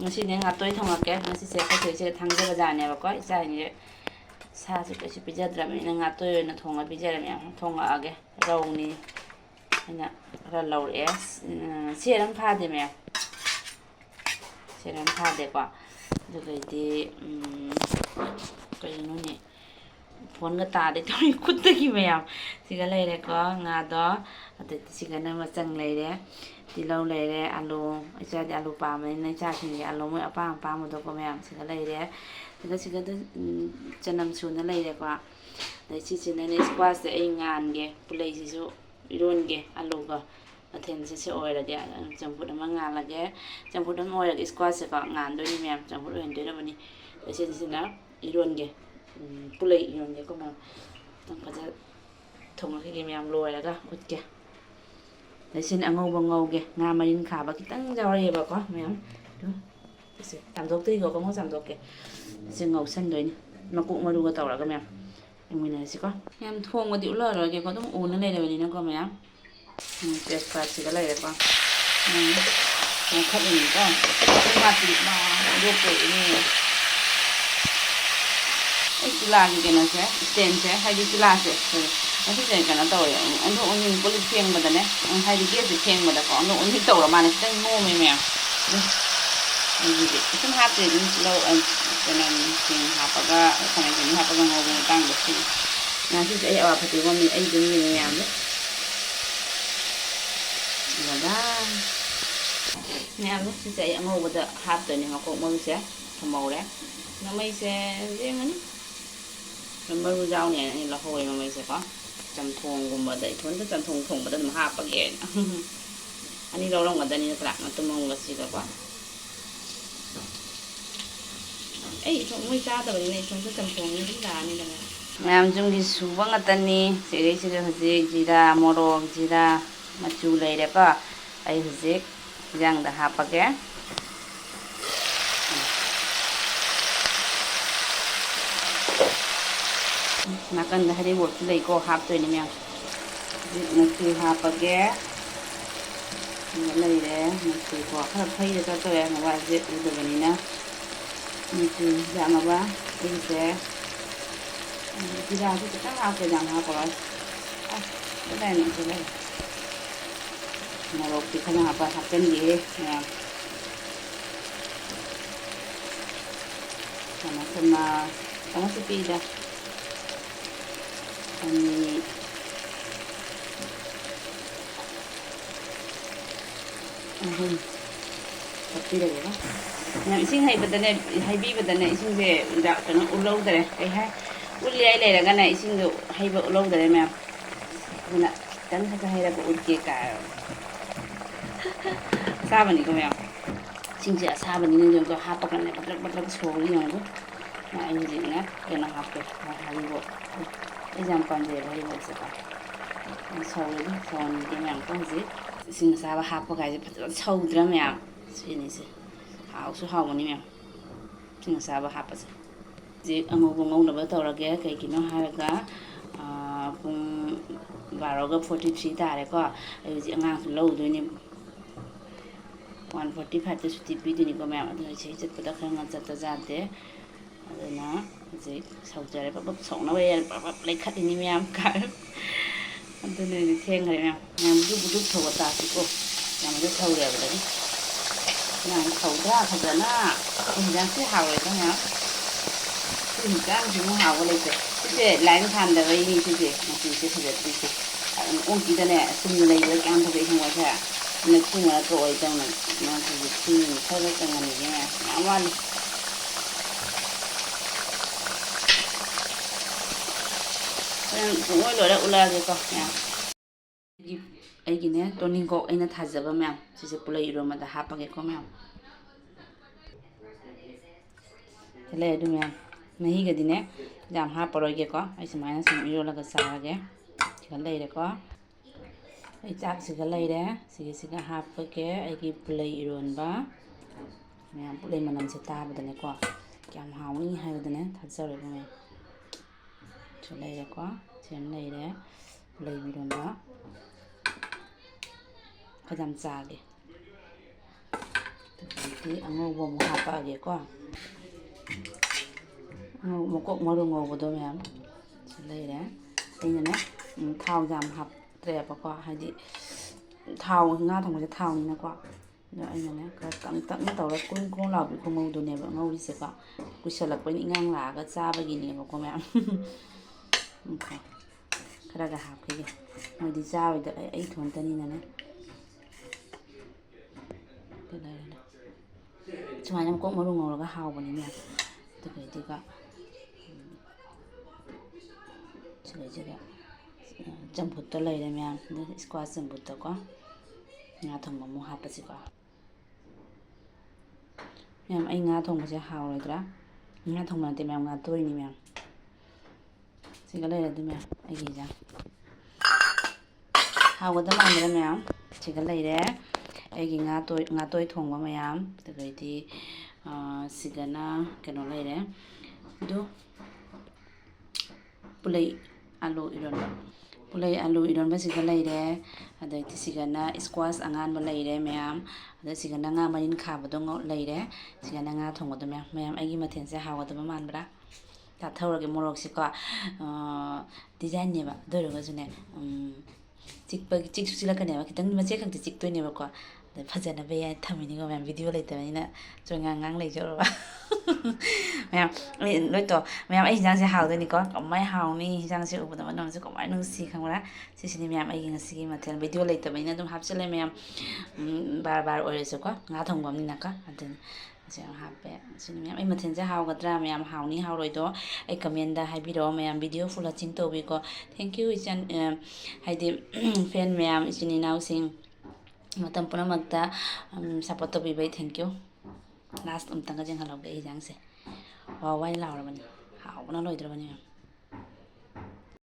Ngasinya ngatoi thongake ngasi se khathoi se thangjaba jane ba ko isa ni sa su ke pijadra mi ngatoi na thonga pijara mi thonga age rauni ina ra loire seram phade me seram phade ko dugadi kai no ni phone ga ta de thoi khut ta ki me siga leire ko nga do ate siga na ma chang leire tilau leire alu isa de alu pa me na cha sin alu mo apa pa mo do ko me siga leire siga de chanam su na leire ko dai chi chi na ni squash de ai ngan ge pulai si su iron ge alu ga athen se oira ge champut ma ngan la ge champut ma oira ge squash ka ngan do ni me champut hen de ni se na iron ge pulai iron ge ko ma tang ka ja thong ge me am loira ga ut ge sin angau ngau ge nga marin kha ba kitang jawre ba ko me am se tam dok ti go ko mo sam dok ge se ngau san doi ni makuk maru ga tawra ga me mình sẽ có em thua một tiểu lợn rồi kìa có đúng uốn nó lên rồi thì nó có mấy tuyệt vời chỉ có lấy được con nó khóc mình con cái mặt thì nó được rồi nè cái là gì cái nó sẽ tiền sẽ hay đi là sẽ nó thích cái nó tồi anh thôi anh có lịch phiên mà đấy hay đi kia thì phiên mà đã có nó anh tồi mà nó sẽ ngu mày mèo gì vậy không hát thì lâu anh cho nên thì học cái này thì học cái ngầu mình tăng được thì là chứ sẽ ở phải con mình anh đứng mình làm đấy là đó nghe lúc chứ sẽ ngầu bây giờ học từ này học cũng mơ sẽ màu đấy nó mấy sẽ riêng ấy nó mơ rau này là hồi mà mình sẽ có chầm thùng cùng mà đẩy thốn cái chầm thùng mà đâm học bao giờ anh đi đâu đâu mà đây như thế nào mà tôi mong là gì đó quá ấy chúng mới ra từ này chúng sẽ cầm thùng như thế nào này làm chúng đi xuống bằng cái này sẽ cái gì jira moro jira machu lấy đấy pa ấy gì yang đã hấp cái mà cần là hai bột lấy cô hấp rồi này mẹ machu hấp cái lấy đấy machu cô hấp thấy được cho tôi mà vào dễ được cái này nè itu jam apa ini saya tidak aku kita apa jam apa lah cái này cái này mà rồi thì không apa happen gì nè sama sama sepi dah ini sepi dah ya nhậm sinh hay bật này hay bi bật này sinh về đạo cho nó lâu rồi cái hay út lấy này là cái này sinh được hay vợ lâu rồi mẹ nên là tấn hay là bộ kia cả xa vào này có mẹ sinh sẽ xa vào này nhưng có hấp bạc này bắt đầu số đi rồi mà anh gì nữa cái nó học được hay bộ cái dòng còn gì hay bộ sẽ có sâu đi còn cái mẹ có gì sinh xa vào hấp cái gì sâu nữa mẹ xin này hảo số hậu này mẹ chính là sao bà hấp gì ông ngô là bắt đầu là cái nó hay là cái cùng vào rồi cái 43 ta đấy có gì ngang từ lâu rồi nè 145 tới 50 thì có mẹ thì chỉ chất bắt đầu ngang chặt ra thế rồi nó gì sau giờ đấy bắt sống nó về lấy khát đi mẹ cả anh tôi này thêm rồi mẹ em giúp thầu ta thì cô làm giúp thầu đều đấy nàng khẩu ra thật là nó đang cứ hào rồi đó nhá thì cái gì nó hào cái này thế lại thành được cái gì thế mà chỉ thật là gì ông chỉ đây này xin lấy cái ăn thôi không phải thế nó chung là rồi trong này nó thì xin thôi cái trong này nha áo ăn cũng ngồi đó là cái con nha ấy cái này tôi nên có anh nó thắt dập mèo chỉ sẽ play rồi mà đã hấp cái con mèo cái này đúng mèo này cái gì nè giảm hấp rồi cái có ấy xem nó xem rồi là cái sao cái này đấy có ấy chắc sẽ cái này đấy sẽ cái hấp cái cái play rồi ba mèo play mà làm sẽ ta bây giờ này có giảm hào đi hay bây giờ này thắt dập rồi mèo chỗ này đấy có xem này đấy play rồi đó cái dầm xà kìa ꯑꯗꯨꯗꯤ ꯑꯉꯧꯕ ꯑꯃꯨꯛ ꯍꯥꯞꯄꯛꯑꯒꯦꯀꯣ ꯃꯀꯣꯛ ꯃꯔꯨ ꯉꯧꯕꯗꯣ ꯃꯌꯥꯝ ꯁꯤ ꯂꯩꯔꯦ ꯑꯩꯅꯅꯦ ꯊꯥꯎ ꯌꯥꯝ ꯍꯥꯞꯇ꯭ꯔꯦꯕꯀꯣ ꯍꯥꯏꯗꯤ ꯊꯥꯎ ꯉꯥ ꯊꯣꯡꯕꯁꯦ ꯊꯥꯎꯅꯤꯅꯀꯣ ꯑꯗꯣ ꯑꯩꯅꯅꯦ ꯈꯔ ꯇꯪꯅ ꯇꯧꯔꯒ ꯀꯨꯡ ꯀꯨꯡ ꯂꯥꯎꯕꯤ ꯈꯨꯉꯧꯗꯨꯅꯦꯕ ꯉꯧꯔꯤꯁꯦꯀꯣ ꯀꯨꯏꯁꯜꯂꯛꯄꯅꯤ ꯏꯉꯥꯡ ꯂꯥꯛꯑꯒ ꯆꯥꯕꯒꯤꯅꯦꯕꯀꯣ ꯃꯌꯥꯝ ꯈꯔꯒ ꯍꯥꯞꯈꯤꯒꯦ ꯃꯣꯏꯗꯤ ꯆꯥꯔꯣꯏꯗ ꯑꯩ ꯏꯊꯣꯟꯇꯅꯤꯅꯅꯦ ꯁꯨꯃꯥꯏꯅ ꯃꯀꯣꯛ ꯃꯔꯨ ꯉꯧꯔꯒ ꯍꯥꯎꯕꯅꯤ ꯃꯌꯥꯝ ꯑꯗꯨꯒ ꯁꯤꯒ ꯆꯝꯐꯨꯠꯇ ꯂꯩꯔꯦ ꯃꯌꯥꯝ ꯑꯗꯨꯒ ꯏꯁꯀ꯭ꯋꯥꯁ ꯆꯝꯐꯨꯠꯇꯀꯣ ꯉꯥ ꯊꯣꯡꯕ ꯑꯃꯨꯛ ꯍꯥꯞꯄꯁꯤꯀꯣ ꯃꯌꯥꯝ ꯑꯩ ꯉꯥ ꯊꯣꯡꯕꯁꯦ ꯍꯥꯎꯔꯣꯏꯗ꯭ꯔꯥ ꯉꯥ ꯊꯣꯡꯕ ꯅꯠꯇꯦ ꯃꯌꯥꯝ ꯉꯥ ꯇꯣꯏꯅꯤ ꯃꯌꯥꯝ ꯁꯤꯒ ꯂꯩꯔꯦ ꯑꯗꯨ ꯃꯌꯥꯝ ꯑꯩꯒꯤ ꯍꯤꯟꯖꯥꯡ ꯍꯥꯎꯒꯗꯕ ꯃꯥꯟꯕꯗ ꯃꯌꯥꯝ ꯁꯤꯒ ꯂꯩꯔꯦ ꯑꯩꯒꯤ ꯉꯥꯇꯣꯏ ꯊꯣꯡꯕ ꯃꯌꯥꯝ ꯑꯗꯨꯗꯩꯗꯤ ꯁꯤꯒꯅ ꯀꯩꯅꯣ ꯂꯩꯔꯦ ꯑꯗꯨ ꯄꯨꯂꯩ ꯑꯂꯨ ꯏꯔꯣꯟꯕꯁꯤꯒ ꯂꯩꯔꯦ ꯑꯗꯩꯗꯤ ꯁꯤꯒꯅ ꯏꯁꯀ꯭ꯋꯥꯁ ꯑꯉꯥꯟꯕ ꯂꯩꯔꯦ ꯃꯌꯥꯝ ꯑꯗ ꯁꯤꯒꯅ ꯉꯥ ꯃꯔꯤꯟ ꯈꯥꯕꯗꯣ ꯂꯩꯔꯦ ꯁꯤꯒꯅ ꯉꯥ ꯊꯣꯡꯕꯗꯣ ꯃꯌꯥꯝ ꯑꯩꯒꯤ ꯃꯊꯦꯜꯁꯦ ꯍꯥꯎꯒꯗꯕ ꯃꯥꯟꯕ꯭ꯔꯥ ꯆꯥꯊꯧꯔꯒꯦ ꯃꯣꯔꯣꯛꯁꯤꯀꯣ ꯗꯤꯖꯥꯏꯟꯅꯦꯕ ꯑꯗꯨ ꯑꯣꯏꯔꯒꯁꯨꯅꯦ ꯆꯤꯛꯁꯨ ꯆꯤꯛꯂꯛꯀꯅꯦꯕ ꯈꯤꯇꯪ ꯃꯆꯦꯠ ꯈꯛꯇꯤ ꯆꯤꯛꯇꯣꯏꯅꯦꯕꯀꯣ ꯑꯗ ꯐꯖꯅꯕ ꯌꯥꯏ ꯊꯝꯃꯤꯅꯤꯀꯣ ꯃꯌꯥꯝ ꯚꯤꯗꯤꯑꯣ ꯂꯩꯇꯕꯅꯤꯅ ꯆꯣꯏꯉꯥꯡ ꯂꯩꯖꯔꯨꯔꯕ ꯃꯌꯥꯝ ꯂꯣꯏꯇꯣ ꯃꯌꯥꯝ ꯑꯩ ꯍꯤꯟꯖꯥꯡꯁꯦ ꯍꯥꯎꯗꯣꯏꯅꯤꯀꯣ ꯀꯃꯥꯏꯅ ꯍꯥꯎꯅꯤ ꯍꯤꯟꯖꯥꯡꯁꯦ ꯎꯕꯗ ꯃꯅꯝꯁꯦ ꯀꯃꯥꯏꯅ ꯅꯨꯡꯁꯤ ꯈꯪꯕ꯭ꯔꯥ ꯁꯤꯁꯤꯅꯤ ꯃꯌꯥꯝ ꯑꯩꯒꯤ ꯉꯁꯤꯒꯤ ꯃꯊꯦꯜ ꯚꯤꯗꯤꯑꯣ ꯂꯩꯇꯕꯅꯤꯅ ꯑꯗꯨꯝ ꯍꯥꯞꯆꯤꯜꯂꯦ ꯃꯌꯥꯝ ꯕꯥꯔ ꯑꯣꯏꯔꯁꯨꯀꯣ ꯉꯥ ꯊꯣꯡꯕꯅꯤꯅꯀꯣ ꯑꯗꯨꯅꯤ ꯁꯤ ꯌꯥꯝ ꯍꯥꯞꯄꯦ ꯁꯤꯅꯤ ꯃꯌꯥꯝ ꯑꯩ ꯃꯊꯦꯜꯁꯦ ꯍꯥꯎꯒꯗ꯭ꯔꯥ ꯃꯌꯥꯝ ꯍꯥꯎꯅꯤ ꯍꯥꯎꯔꯣꯏꯗꯣ ꯑꯩ ꯀꯃꯦꯟꯗ ꯍꯥꯏꯕꯤꯔꯛꯑꯣ ꯃꯌꯥꯝ ꯚꯤꯗꯤꯑꯣ ꯐꯨꯜ ꯋꯥꯆꯤꯡ ꯇꯧꯕꯤꯀꯣ ꯊꯦꯡꯀ꯭ꯌꯨ ꯍꯥꯏꯗꯤ ꯐꯦꯟ ꯃꯌꯥꯝ ꯏꯆꯤꯟ ꯏꯅꯥꯎꯁꯤꯡ ꯃꯇꯝ ꯄꯨꯝꯅꯃꯛꯇ ꯁꯞꯄꯣꯔꯠ ꯇꯧꯕꯤꯕꯩ ꯊꯦꯡꯀ꯭ꯌꯨ ꯂꯥꯁ ꯑꯃꯨꯛꯇꯪꯒ ꯌꯦꯡꯍꯜꯂꯧꯒꯦ ꯑꯩ ꯍꯤꯟꯖꯥꯡꯁꯦ ꯋꯥꯏ ꯂꯥꯎꯔꯕꯅꯤ ꯍꯥꯎꯕꯅ ꯂꯣꯏꯗ꯭ꯔꯕꯅꯤ ꯃꯌꯥꯝ